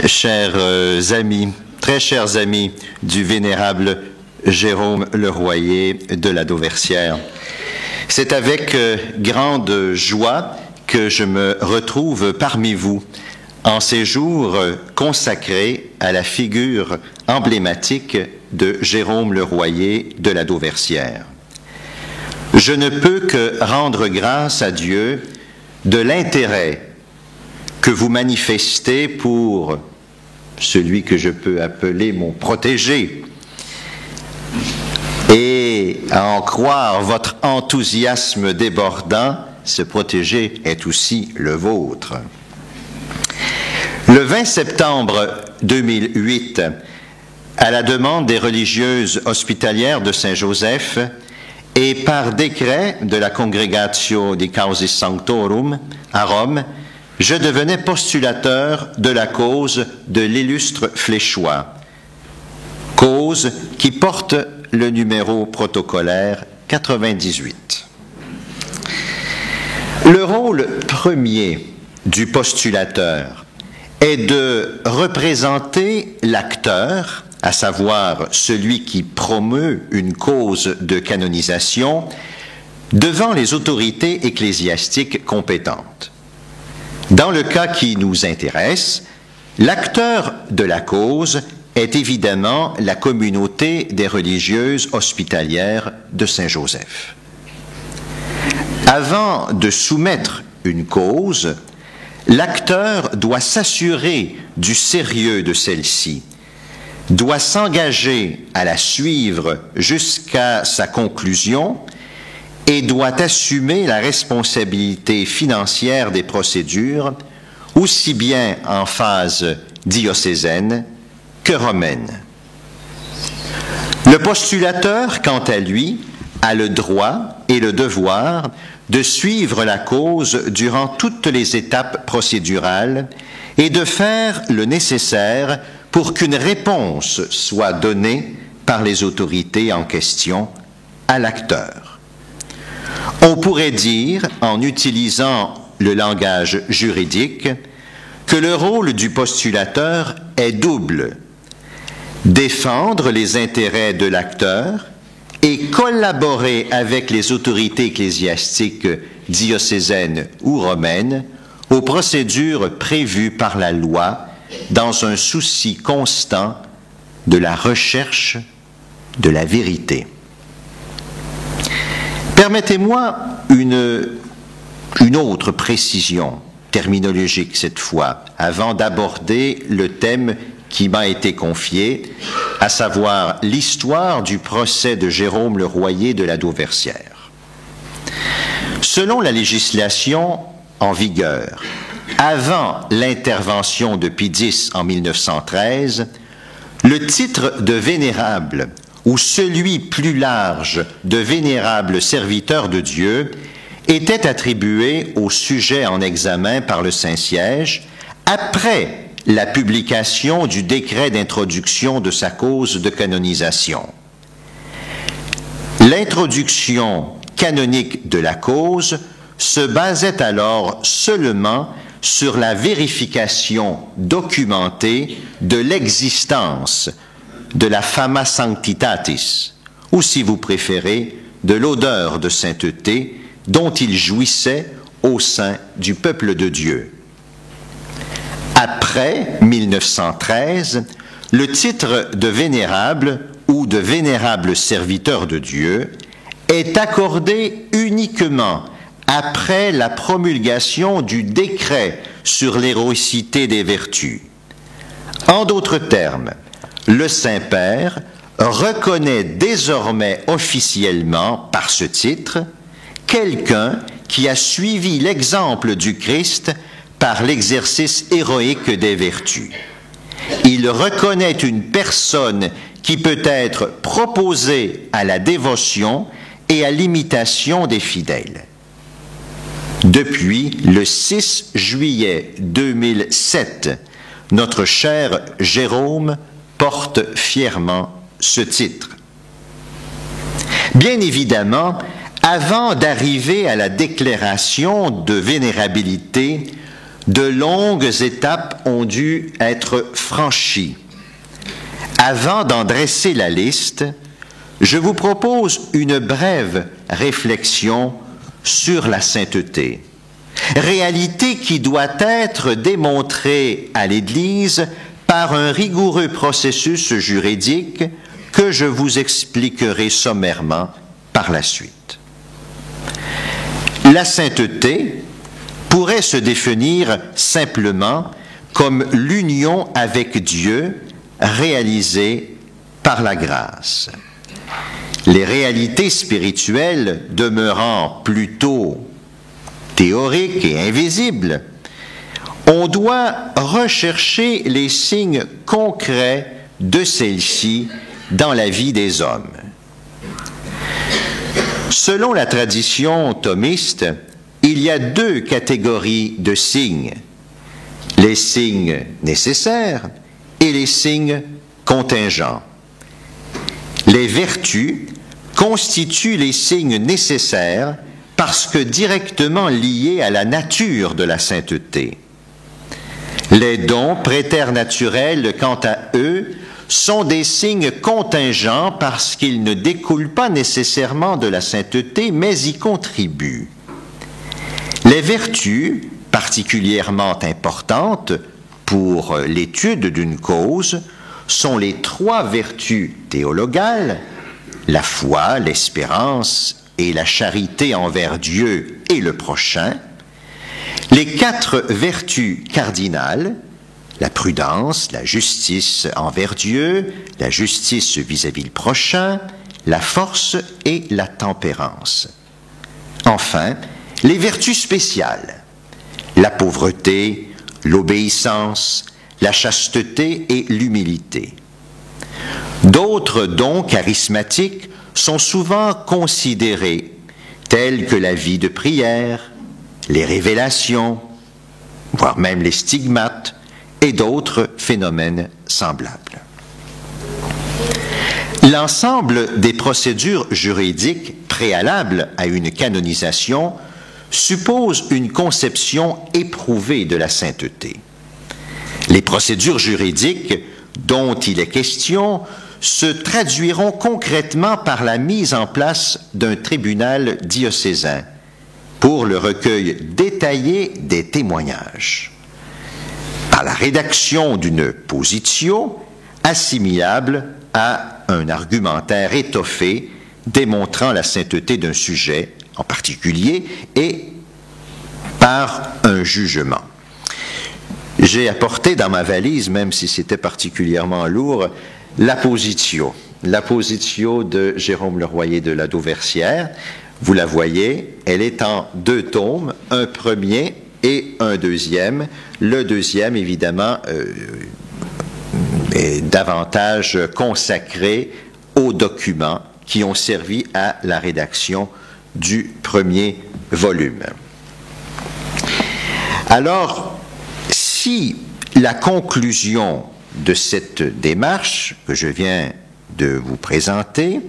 Chers amis, très chers amis du vénérable Jérôme Le Royer de la Dauversière, c'est avec grande joie que je me retrouve parmi vous en ces jours consacrés à la figure emblématique de Jérôme Le Royer de la Dauversière. Je ne peux que rendre grâce à Dieu de l'intérêt que vous manifestez pour celui que je peux appeler mon protégé, et à en croire votre enthousiasme débordant, ce protégé est aussi le vôtre. Le 20 septembre 2008, à la demande des religieuses hospitalières de Saint-Joseph et par décret de la Congregatio di Causis Sanctorum à Rome, je devenais postulateur de la cause de l'illustre Fléchois, cause qui porte le numéro protocolaire 98. Le rôle premier du postulateur est de représenter l'acteur, à savoir celui qui promeut une cause de canonisation, devant les autorités ecclésiastiques compétentes. Dans le cas qui nous intéresse, l'acteur de la cause est évidemment la communauté des religieuses hospitalières de Saint-Joseph. Avant de soumettre une cause, l'acteur doit s'assurer du sérieux de celle-ci, doit s'engager à la suivre jusqu'à sa conclusion et doit assumer la responsabilité financière des procédures, aussi bien en phase diocésaine que romaine. Le postulateur, quant à lui, a le droit et le devoir de suivre la cause durant toutes les étapes procédurales et de faire le nécessaire pour qu'une réponse soit donnée par les autorités en question à l'acteur. On pourrait dire, en utilisant le langage juridique, que le rôle du postulateur est double: défendre les intérêts de l'acteur et collaborer avec les autorités ecclésiastiques diocésaines ou romaines aux procédures prévues par la loi dans un souci constant de la recherche de la vérité. Permettez-moi une autre précision terminologique cette fois, avant d'aborder le thème qui m'a été confié, à savoir l'histoire du procès de Jérôme Le Royer de la Dauversière. Selon la législation en vigueur, avant l'intervention de Pie X en 1913, le titre de vénérable ou celui plus large de vénérable serviteur de Dieu était attribué au sujet en examen par le Saint-Siège après la publication du décret d'introduction de sa cause de canonisation. L'introduction canonique de la cause se basait alors seulement sur la vérification documentée de l'existence de la fama sanctitatis, ou si vous préférez, de l'odeur de sainteté dont il jouissait au sein du peuple de Dieu. Après 1913, le titre de vénérable ou de vénérable serviteur de Dieu est accordé uniquement après la promulgation du décret sur l'héroïcité des vertus. En d'autres termes, le Saint-Père reconnaît désormais officiellement par ce titre quelqu'un qui a suivi l'exemple du Christ par l'exercice héroïque des vertus. Il reconnaît une personne qui peut être proposée à la dévotion et à l'imitation des fidèles. Depuis le 6 juillet 2007, notre cher Jérôme porte fièrement ce titre. Bien évidemment, avant d'arriver à la déclaration de vénérabilité, de longues étapes ont dû être franchies. Avant d'en dresser la liste, je vous propose une brève réflexion sur la sainteté, réalité qui doit être démontrée à l'Église par un rigoureux processus juridique que je vous expliquerai sommairement par la suite. La sainteté pourrait se définir simplement comme l'union avec Dieu réalisée par la grâce. Les réalités spirituelles demeurant plutôt théoriques et invisibles, on doit rechercher les signes concrets de celles-ci dans la vie des hommes. Selon la tradition thomiste, il y a deux catégories de signes, les signes nécessaires et les signes contingents. Les vertus constituent les signes nécessaires parce que directement liés à la nature de la sainteté. Les dons préternaturels, quant à eux, sont des signes contingents parce qu'ils ne découlent pas nécessairement de la sainteté, mais y contribuent. Les vertus, particulièrement importantes pour l'étude d'une cause, sont les trois vertus théologales, la foi, l'espérance et la charité envers Dieu et le prochain, les quatre vertus cardinales, la prudence, la justice envers Dieu, la justice vis-à-vis le prochain, la force et la tempérance. Enfin, les vertus spéciales, la pauvreté, l'obéissance, la chasteté et l'humilité. D'autres dons charismatiques sont souvent considérés, tels que la vie de prière, les révélations, voire même les stigmates, et d'autres phénomènes semblables. L'ensemble des procédures juridiques préalables à une canonisation suppose une conception éprouvée de la sainteté. Les procédures juridiques dont il est question se traduiront concrètement par la mise en place d'un tribunal diocésain pour le recueil détaillé des témoignages, par la rédaction d'une positio assimilable à un argumentaire étoffé démontrant la sainteté d'un sujet en particulier et par un jugement. J'ai apporté dans ma valise, même si c'était particulièrement lourd, la positio de Jérôme Le Royer de la Dauversière. Vous la voyez, elle est en 2 tomes, un premier et un deuxième. Le deuxième, évidemment, est davantage consacré aux documents qui ont servi à la rédaction du premier volume. Alors, si la conclusion de cette démarche que je viens de vous présenter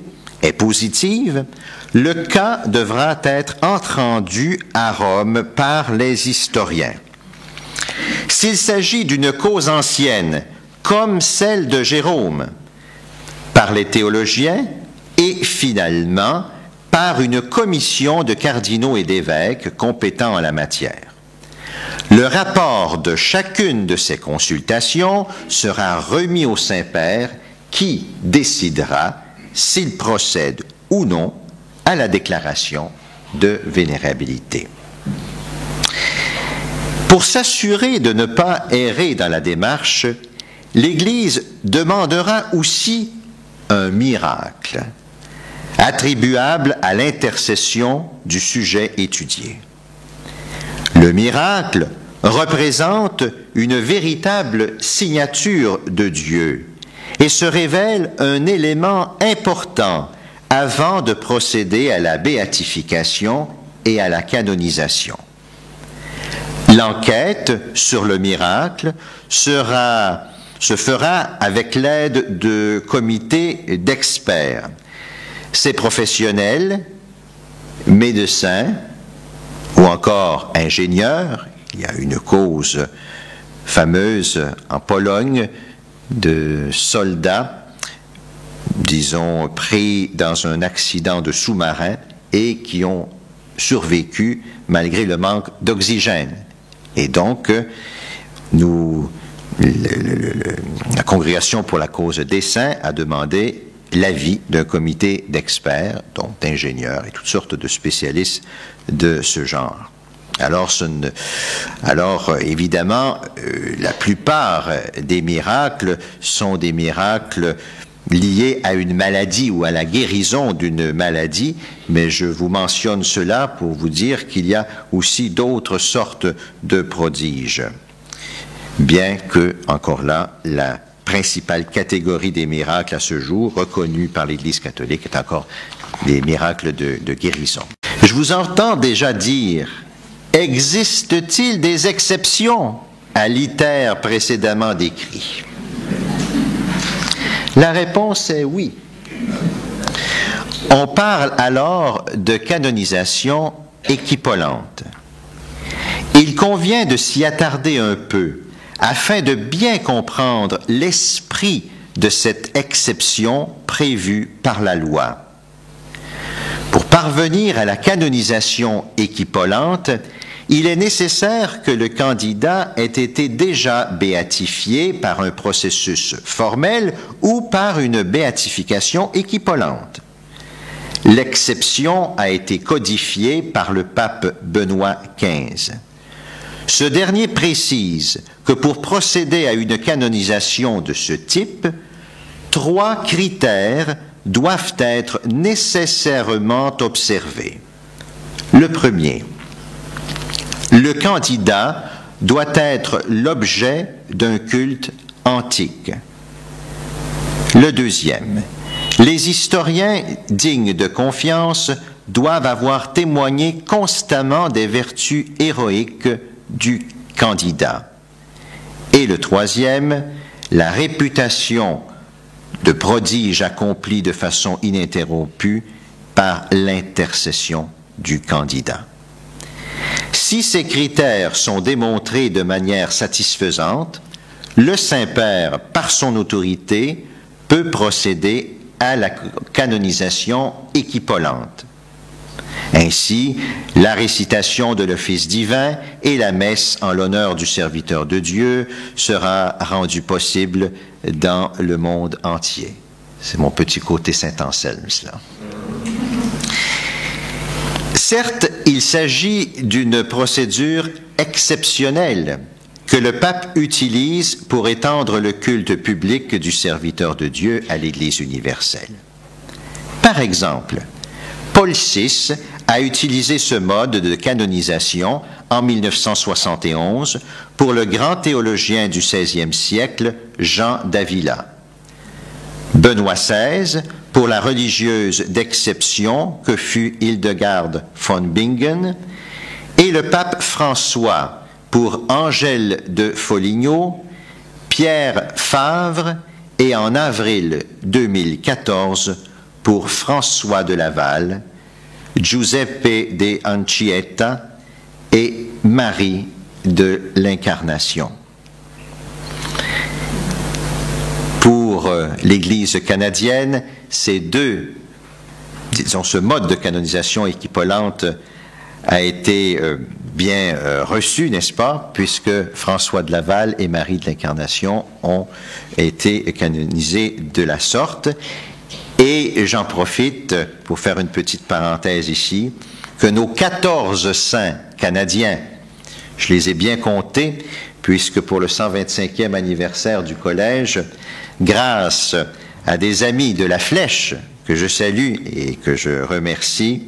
est positive, le cas devra être entendu à Rome par les historiens. S'il s'agit d'une cause ancienne, comme celle de Jérôme, par les théologiens et finalement par une commission de cardinaux et d'évêques compétents en la matière. Le rapport de chacune de ces consultations sera remis au Saint-Père qui décidera s'il procède ou non à la déclaration de vénérabilité. Pour s'assurer de ne pas errer dans la démarche, l'Église demandera aussi un miracle attribuable à l'intercession du sujet étudié. Le miracle représente une véritable signature de Dieu et se révèle un élément important avant de procéder à la béatification et à la canonisation. L'enquête sur le miracle se fera avec l'aide de comités d'experts. Ces professionnels, médecins ou encore ingénieurs Il y a une cause fameuse en Pologne de soldats, disons, pris dans un accident de sous-marin et qui ont survécu malgré le manque d'oxygène. Et donc, la Congrégation pour la cause des saints a demandé l'avis d'un comité d'experts, donc d'ingénieurs et toutes sortes de spécialistes de ce genre. Alors évidemment, la plupart des miracles sont des miracles liés à une maladie ou à la guérison d'une maladie, mais je vous mentionne cela pour vous dire qu'il y a aussi d'autres sortes de prodiges. Bien que, encore là, la principale catégorie des miracles à ce jour, reconnue par l'Église catholique, est encore des miracles de guérison. Je vous entends déjà dire, existe-t-il des exceptions à l'iter précédemment décrit? La réponse est oui. On parle alors de canonisation équipolante. Il convient de s'y attarder un peu afin de bien comprendre l'esprit de cette exception prévue par la loi. Pour parvenir à la canonisation équipolante, il est nécessaire que le candidat ait été déjà béatifié par un processus formel ou par une béatification équipolante. L'exception a été codifiée par le pape Benoît XV. Ce dernier précise que pour procéder à une canonisation de ce type, 3 critères doivent être nécessairement observés. Le premier, le candidat doit être l'objet d'un culte antique. Le deuxième, les historiens dignes de confiance doivent avoir témoigné constamment des vertus héroïques du candidat. Et le troisième, la réputation de prodige accompli de façon ininterrompue par l'intercession du candidat. Si ces critères sont démontrés de manière satisfaisante, le Saint-Père, par son autorité, peut procéder à la canonisation équipolante. Ainsi, la récitation de l'office divin et la messe en l'honneur du serviteur de Dieu sera rendue possible dans le monde entier. C'est mon petit côté Saint-Anselme, cela. Certes, il s'agit d'une procédure exceptionnelle que le pape utilise pour étendre le culte public du serviteur de Dieu à l'Église universelle. Par exemple, Paul VI a utilisé ce mode de canonisation en 1971 pour le grand théologien du XVIe siècle, Jean d'Avila. Benoît XVI pour la religieuse d'exception que fut Hildegarde von Bingen, et le pape François pour Angèle de Foligno, Pierre Favre et en avril 2014 pour François de Laval, Giuseppe de Anchieta et Marie de l'Incarnation. Pour l'Église canadienne, ce mode de canonisation équipolante a été bien reçu, n'est-ce pas, puisque François de Laval et Marie de l'Incarnation ont été canonisés de la sorte. Et j'en profite pour faire une petite parenthèse ici, que nos 14 saints canadiens, je les ai bien comptés, puisque pour le 125e anniversaire du collège, grâce à des amis de la Flèche, que je salue et que je remercie,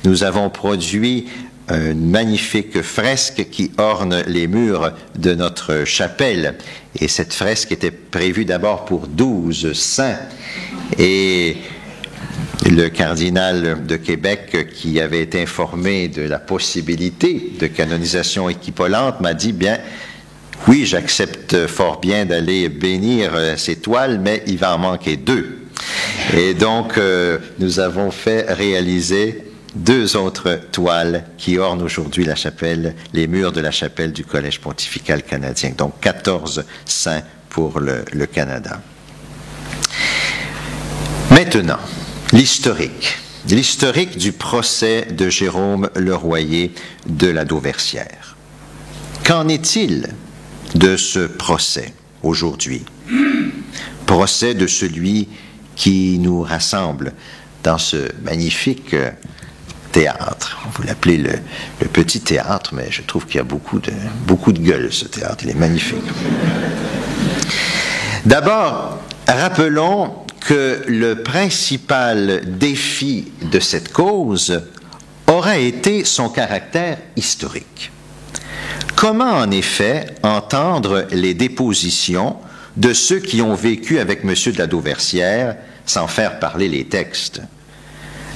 nous avons produit une magnifique fresque qui orne les murs de notre chapelle. Et cette fresque était prévue d'abord pour 12 saints. Et le cardinal de Québec, qui avait été informé de la possibilité de canonisation équipolante, m'a dit, bien, oui, j'accepte fort bien d'aller bénir ces toiles, mais il va en manquer 2. Et donc, nous avons fait réaliser 2 autres toiles qui ornent aujourd'hui la chapelle, les murs de la chapelle du Collège pontifical canadien. Donc 14 saints pour le Canada. Maintenant, l'historique du procès de Jérôme Leroyer de la Dauversière. Qu'en est-il de ce procès aujourd'hui? Procès de celui qui nous rassemble dans ce magnifique théâtre. Vous l'appelez le petit théâtre, mais je trouve qu'il y a beaucoup de gueule, ce théâtre. Il est magnifique. D'abord, rappelons que le principal défi de cette cause aura été son caractère historique. Comment, en effet, entendre les dépositions de ceux qui ont vécu avec M. de la Dauversière sans faire parler les textes?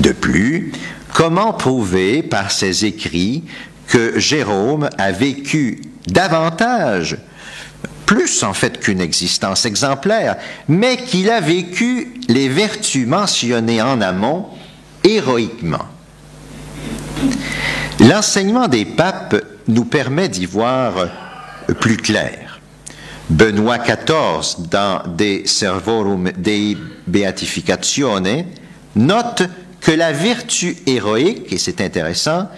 De plus, comment prouver par ses écrits que Jérôme a vécu davantage, plus en fait qu'une existence exemplaire, mais qu'il a vécu les vertus mentionnées en amont héroïquement? L'enseignement des papes nous permet d'y voir plus clair. Benoît XIV, dans De Servorum Dei Beatificatione, note que la vertu héroïque, et c'est intéressant,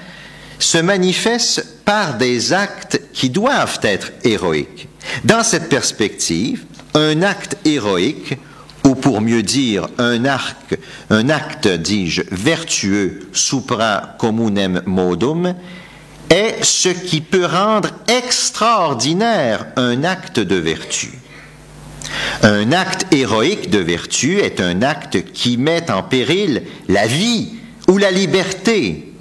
se manifeste par des actes qui doivent être héroïques. Dans cette perspective, un acte héroïque, ou pour mieux dire un acte, dis-je, vertueux supra communem modum, est ce qui peut rendre extraordinaire un acte de vertu. Un acte héroïque de vertu est un acte qui met en péril la vie ou la liberté.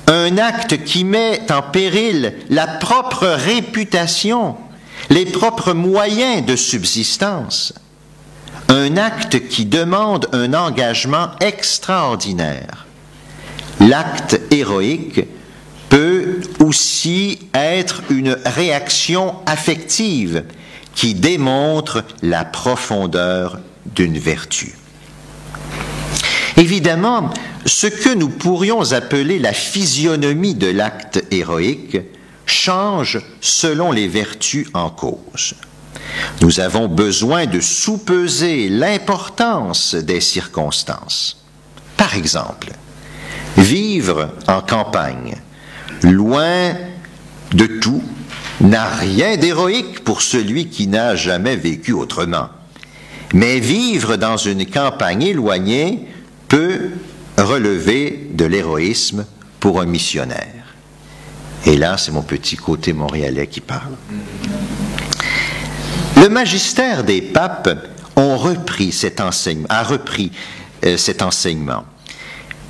Un acte qui met en péril la propre réputation, les propres moyens de subsistance. Un acte qui demande un engagement extraordinaire. L'acte héroïque peut aussi être une réaction affective qui démontre la profondeur d'une vertu. Évidemment, ce que nous pourrions appeler la physionomie de l'acte héroïque change selon les vertus en cause. Nous avons besoin de soupeser l'importance des circonstances. Par exemple, vivre en campagne, loin de tout, n'a rien d'héroïque pour celui qui n'a jamais vécu autrement. Mais vivre dans une campagne éloignée peut relever de l'héroïsme pour un missionnaire. Et là, c'est mon petit côté montréalais qui parle. Le magistère des papes a repris cet enseignement.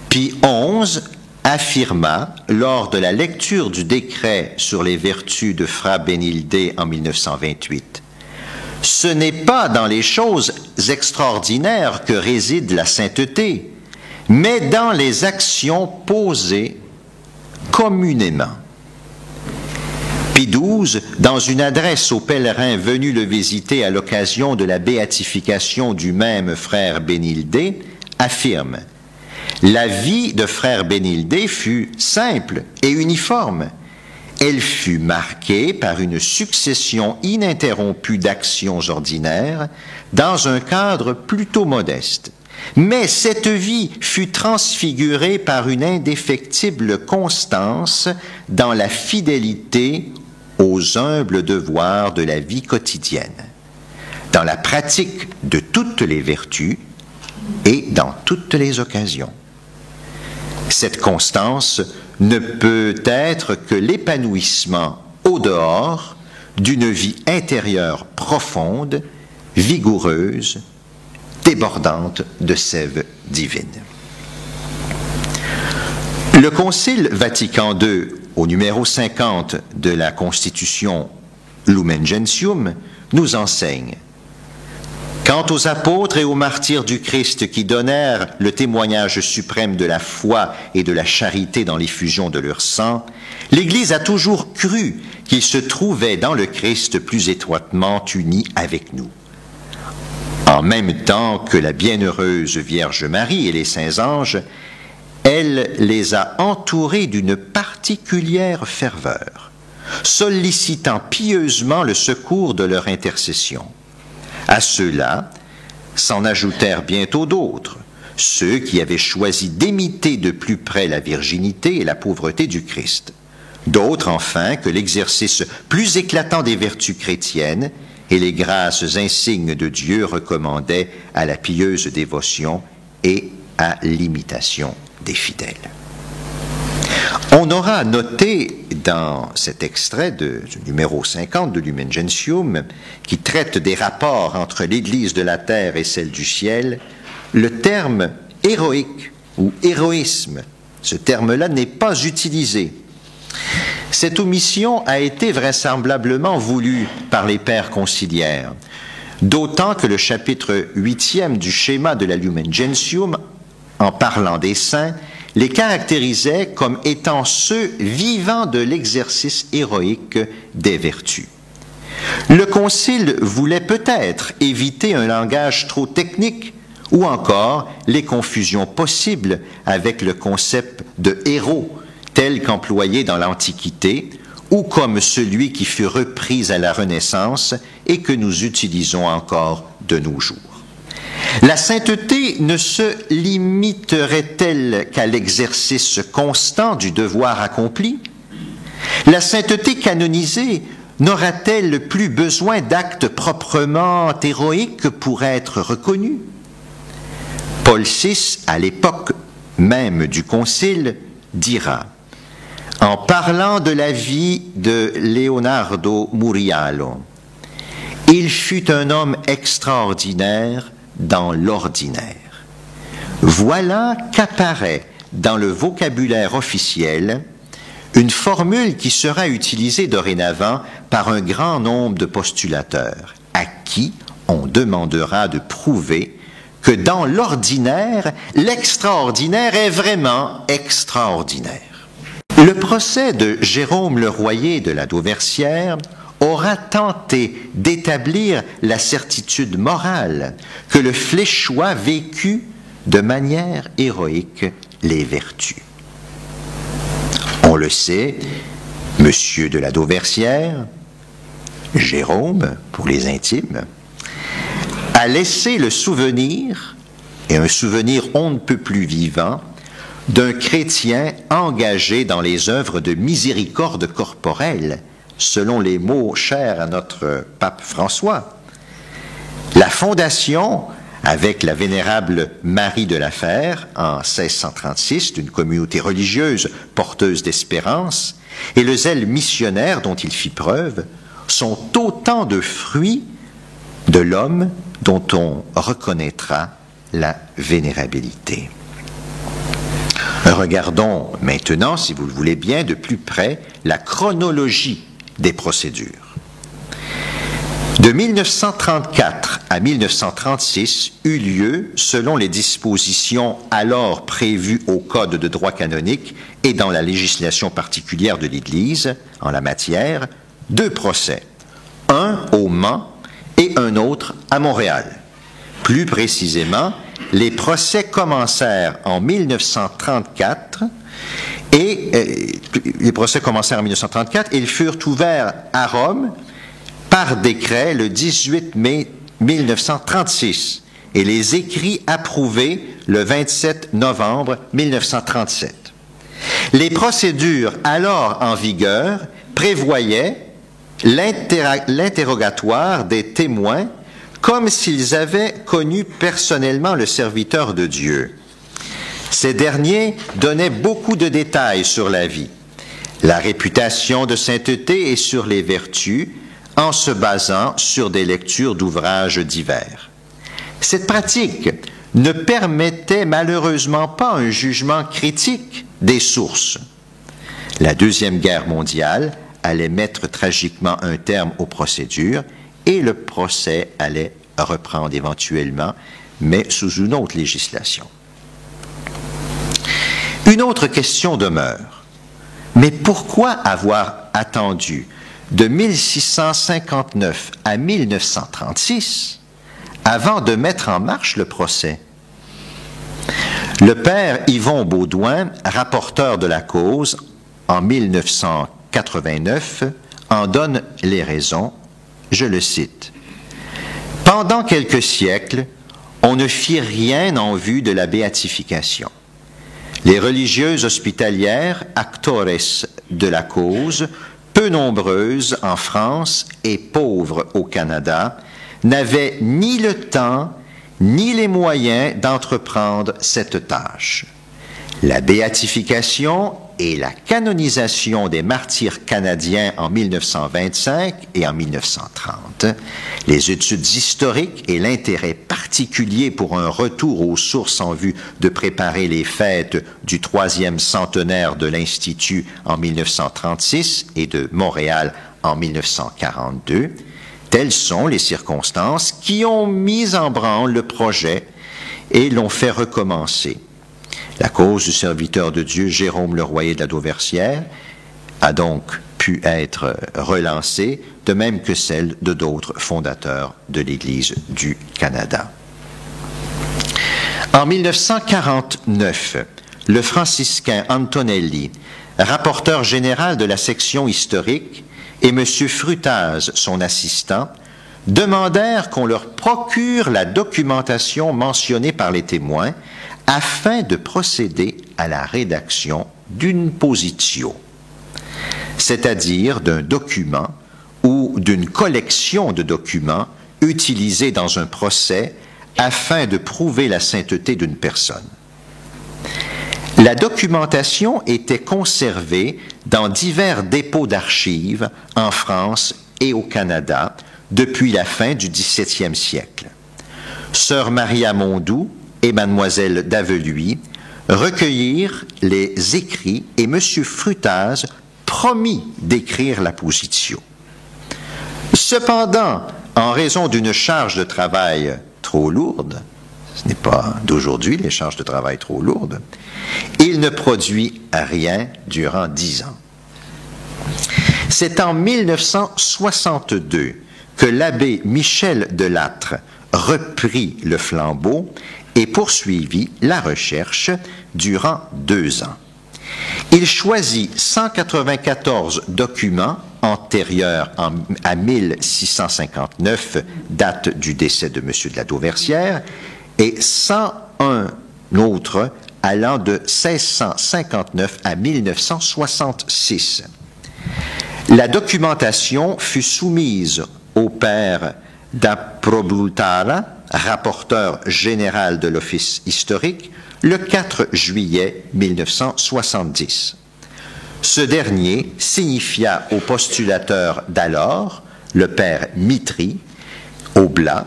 Pie XI affirma, lors de la lecture du décret sur les vertus de Fra Benilde en 1928, « Ce n'est pas dans les choses extraordinaires que réside la sainteté, mais dans les actions posées communément. » Pie XII, dans une adresse aux pèlerins venus le visiter à l'occasion de la béatification du même frère Benilde, affirme: la vie de frère Benilde fut simple et uniforme. Elle fut marquée par une succession ininterrompue d'actions ordinaires dans un cadre plutôt modeste. Mais cette vie fut transfigurée par une indéfectible constance dans la fidélité aux humbles devoirs de la vie quotidienne, dans la pratique de toutes les vertus et dans toutes les occasions. Cette constance ne peut être que l'épanouissement au dehors d'une vie intérieure profonde, vigoureuse, débordante de sève divine. Le Concile Vatican II, au numéro 50 de la Constitution Lumen Gentium, nous enseigne: quant aux apôtres et aux martyrs du Christ qui donnèrent le témoignage suprême de la foi et de la charité dans l'effusion de leur sang, l'Église a toujours cru qu'ils se trouvaient dans le Christ plus étroitement unis avec nous. En même temps que la bienheureuse Vierge Marie et les saints anges, elle les a entourés d'une particulière ferveur, sollicitant pieusement le secours de leur intercession. À ceux-là s'en ajoutèrent bientôt d'autres, ceux qui avaient choisi d'imiter de plus près la virginité et la pauvreté du Christ. D'autres, enfin, que l'exercice plus éclatant des vertus chrétiennes et les grâces insignes de Dieu recommandaient à la pieuse dévotion et à l'imitation des fidèles. On aura noté dans cet extrait du numéro 50 de Lumen Gentium, qui traite des rapports entre l'Église de la terre et celle du ciel, le terme héroïque ou héroïsme. Ce terme-là n'est pas utilisé. Cette omission a été vraisemblablement voulue par les pères conciliaires, d'autant que le chapitre 8e du schéma de la Lumen Gentium, en parlant des saints, les caractérisait comme étant ceux vivant de l'exercice héroïque des vertus. Le Concile voulait peut-être éviter un langage trop technique ou encore les confusions possibles avec le concept de héros tel qu'employé dans l'Antiquité ou comme celui qui fut repris à la Renaissance et que nous utilisons encore de nos jours. La sainteté ne se limiterait-elle qu'à l'exercice constant du devoir accompli? La sainteté canonisée n'aura-t-elle plus besoin d'actes proprement héroïques pour être reconnue? Paul VI, à l'époque même du Concile, dira, en parlant de la vie de Leonardo Murialo, « Il fut un homme extraordinaire dans l'ordinaire. » Voilà qu'apparaît dans le vocabulaire officiel une formule qui sera utilisée dorénavant par un grand nombre de postulateurs, à qui on demandera de prouver que dans l'ordinaire, l'extraordinaire est vraiment extraordinaire. Le procès de Jérôme Le Royer de la Dauversière aura tenté d'établir la certitude morale que le Fléchois vécut de manière héroïque les vertus. On le sait, Monsieur de la Dauversière, Jérôme pour les intimes, a laissé le souvenir, et un souvenir on ne peut plus vivant, d'un chrétien engagé dans les œuvres de miséricorde corporelle, selon les mots chers à notre pape François. La fondation, avec la vénérable Marie de la Fère, en 1636, d'une communauté religieuse porteuse d'espérance, et le zèle missionnaire dont il fit preuve, sont autant de fruits de l'homme dont on reconnaîtra la vénérabilité. Regardons maintenant, si vous le voulez bien, de plus près, la chronologie des procédures. De 1934 à 1936 eut lieu, selon les dispositions alors prévues au Code de droit canonique et dans la législation particulière de l'Église en la matière, 2 procès, un au Mans et un autre à Montréal. Plus précisément, les procès commencèrent en 1934 et ils furent ouverts à Rome par décret le 18 mai 1936 et les écrits approuvés le 27 novembre 1937. Les procédures alors en vigueur prévoyaient l'interrogatoire des témoins comme s'ils avaient connu personnellement le serviteur de Dieu. Ces derniers donnaient beaucoup de détails sur la vie, la réputation de sainteté et sur les vertus, en se basant sur des lectures d'ouvrages divers. Cette pratique ne permettait malheureusement pas un jugement critique des sources. La Deuxième Guerre mondiale allait mettre tragiquement un terme aux procédures et le procès allait reprendre éventuellement, mais sous une autre législation. Une autre question demeure. Mais pourquoi avoir attendu de 1659 à 1936 avant de mettre en marche le procès? Le père Yvon Baudouin, rapporteur de la cause en 1989, en donne les raisons. Je le cite. « Pendant quelques siècles, on ne fit rien en vue de la béatification. Les religieuses hospitalières, actores de la cause, peu nombreuses en France et pauvres au Canada, n'avaient ni le temps ni les moyens d'entreprendre cette tâche. La béatification et la canonisation des martyrs canadiens en 1925 et en 1930, les études historiques et l'intérêt particulier pour un retour aux sources en vue de préparer les fêtes du 3e centenaire de l'Institut en 1936 et de Montréal en 1942, telles sont les circonstances qui ont mis en branle le projet et l'ont fait recommencer. La cause du serviteur de Dieu Jérôme Le Royer de la Dauversière a donc pu être relancée, de même que celle de d'autres fondateurs de l'Église du Canada. En 1949, le franciscain Antonelli, rapporteur général de la section historique, et M. Frutaz, son assistant, demandèrent qu'on leur procure la documentation mentionnée par les témoins afin de procéder à la rédaction d'une positio, c'est-à-dire d'un document ou d'une collection de documents utilisés dans un procès afin de prouver la sainteté d'une personne. La documentation était conservée dans divers dépôts d'archives en France et au Canada depuis la fin du XVIIe siècle. Sœur Maria Mondou et mademoiselle d'Aveluy recueillirent les écrits et M. Frutaz promit d'écrire la positio. Cependant, en raison d'une charge de travail trop lourde, ce n'est pas d'aujourd'hui les charges de travail trop lourdes, il ne produit rien durant 10 ans. C'est en 1962 que l'abbé Michel Delattre reprit le flambeau et poursuivit la recherche durant 2 ans. Il choisit 194 documents antérieurs à 1659, date du décès de M. de la Dauversière, et 101 autres allant de 1659 à 1966. La documentation fut soumise au père d'Aprobrutara, rapporteur général de l'Office historique, le 4 juillet 1970. Ce dernier signifia au postulateur d'alors, le père Mitry, Oblat,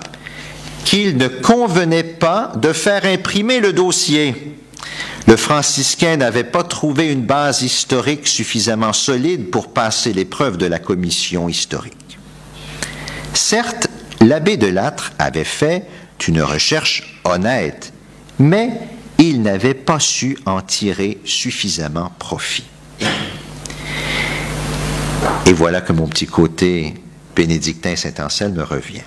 qu'il ne convenait pas de faire imprimer le dossier. Le franciscain n'avait pas trouvé une base historique suffisamment solide pour passer l'épreuve de la commission historique. Certes, l'abbé Delattre avait fait une recherche honnête, mais il n'avait pas su en tirer suffisamment profit. Et voilà que mon petit côté bénédictin Saint-Anselme me revient.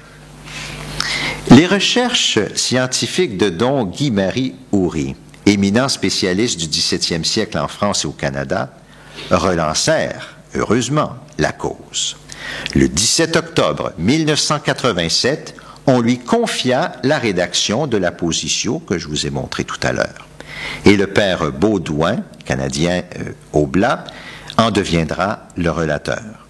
Les recherches scientifiques de don Guy-Marie Houry, éminent spécialiste du XVIIe siècle en France et au Canada, relancèrent, heureusement, la cause. Le 17 octobre 1987, on lui confia la rédaction de la positio que je vous ai montrée tout à l'heure. Et le père Baudouin, canadien Oblat, en deviendra le relateur.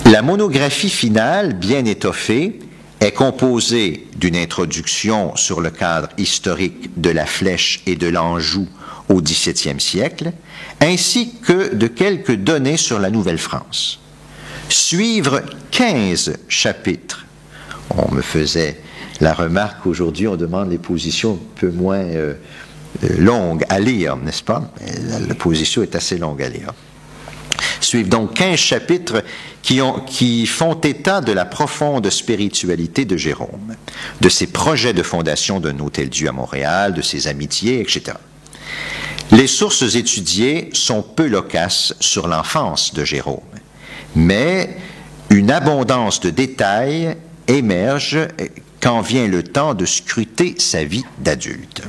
La monographie finale, bien étoffée, est composée d'une introduction sur le cadre historique de la Flèche et de l'Anjou au XVIIe siècle, ainsi que de quelques données sur la Nouvelle-France. Suivre 15 chapitres. On me faisait la remarque qu'aujourd'hui, on demande les positions un peu moins longues à lire, n'est-ce pas? La position est assez longue à lire. Suivent donc 15 chapitres qui font état de la profonde spiritualité de Jérôme, de ses projets de fondation d'un hôtel-Dieu à Montréal, de ses amitiés, etc. Les sources étudiées sont peu loquaces sur l'enfance de Jérôme, mais une abondance de détails émerge quand vient le temps de scruter sa vie d'adulte.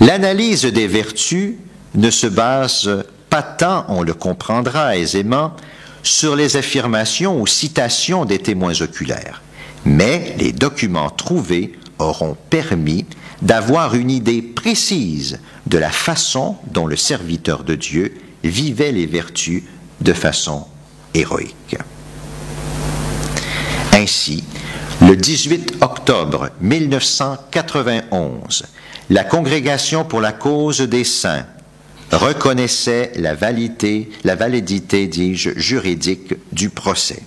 L'analyse des vertus ne se base pas tant, on le comprendra aisément, sur les affirmations ou citations des témoins oculaires, mais les documents trouvés auront permis d'avoir une idée précise de la façon dont le serviteur de Dieu vivait les vertus de façon héroïque. Ainsi, le 18 octobre 1991, la Congrégation pour la cause des saints reconnaissait la validité, juridique du procès.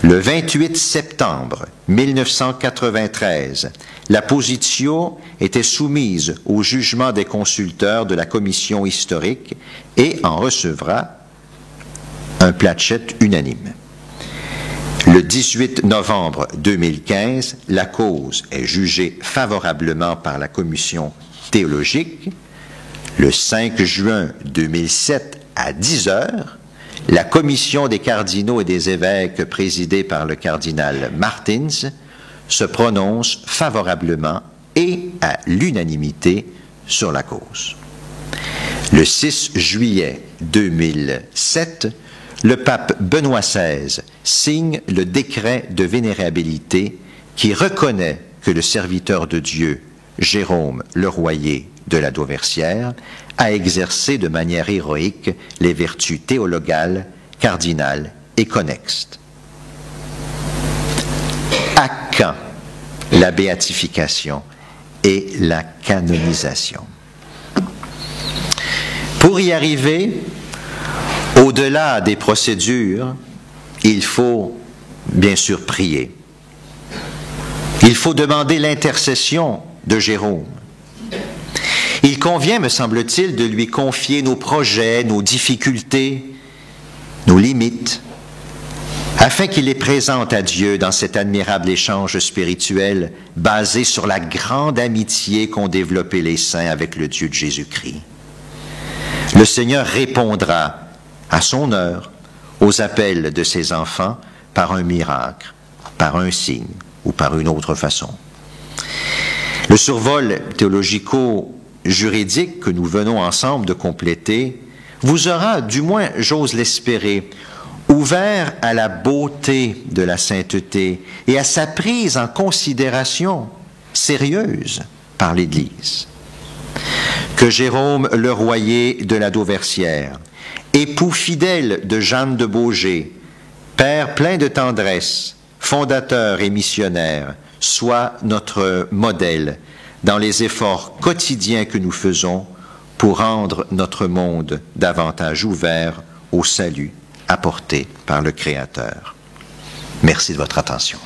Le 28 septembre 1993, la position était soumise au jugement des consulteurs de la commission historique et en recevra un platchet unanime. Le 18 novembre 2015, la cause est jugée favorablement par la commission théologique. Le 5 juin 2007, à 10 heures, la commission des cardinaux et des évêques présidée par le cardinal Martins se prononce favorablement et à l'unanimité sur la cause. Le 6 juillet 2007, le pape Benoît XVI signe le décret de vénérabilité qui reconnaît que le serviteur de Dieu, Jérôme Le Royer de la Dauversière, a exercé de manière héroïque les vertus théologales, cardinales et connexes. À quand la béatification et la canonisation? Pour y arriver, au-delà des procédures, il faut bien sûr prier. Il faut demander l'intercession de Jérôme. Il convient, me semble-t-il, de lui confier nos projets, nos difficultés, nos limites, afin qu'il les présente à Dieu dans cet admirable échange spirituel basé sur la grande amitié qu'ont développé les saints avec le Dieu de Jésus-Christ. Le Seigneur répondra à son heure aux appels de ses enfants par un miracle, par un signe ou par une autre façon. Le survol théologico-juridique que nous venons ensemble de compléter vous aura, du moins j'ose l'espérer, ouvert à la beauté de la sainteté et à sa prise en considération sérieuse par l'Église. Que Jérôme Le Royer de la Dauversière, époux fidèle de Jeanne de Beaugé, père plein de tendresse, fondateur et missionnaire, soit notre modèle dans les efforts quotidiens que nous faisons pour rendre notre monde davantage ouvert au salut apporté par le Créateur. Merci de votre attention.